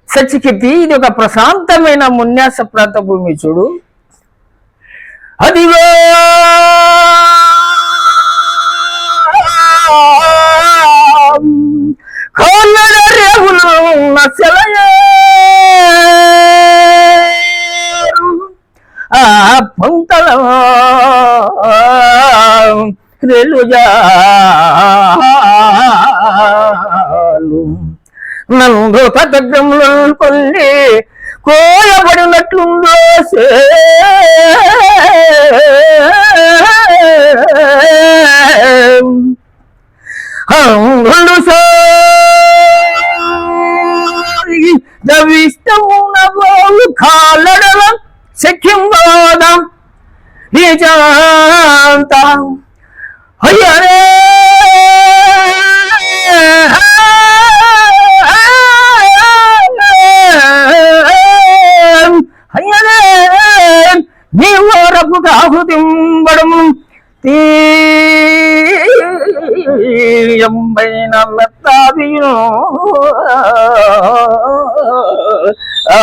సచ్చికెత్తి ఇది ఒక ప్రశాంతమైన మున్యాస ప్రాంత భూమి చూడు. అదిగో కోళ్ళ రేవులు నసలయేరు ఆ పంటల రెలుజాలు నందు పదగ్రములు కొల్లి కోయబడినట్లుందో దవిష్టమునబోలు కాలడల శక్యం వాదం నిజాంత అయ్యరే అయ్యరే నీవరపు కాహుతింబడము తీయంబైన మెత్తాదియో ఆ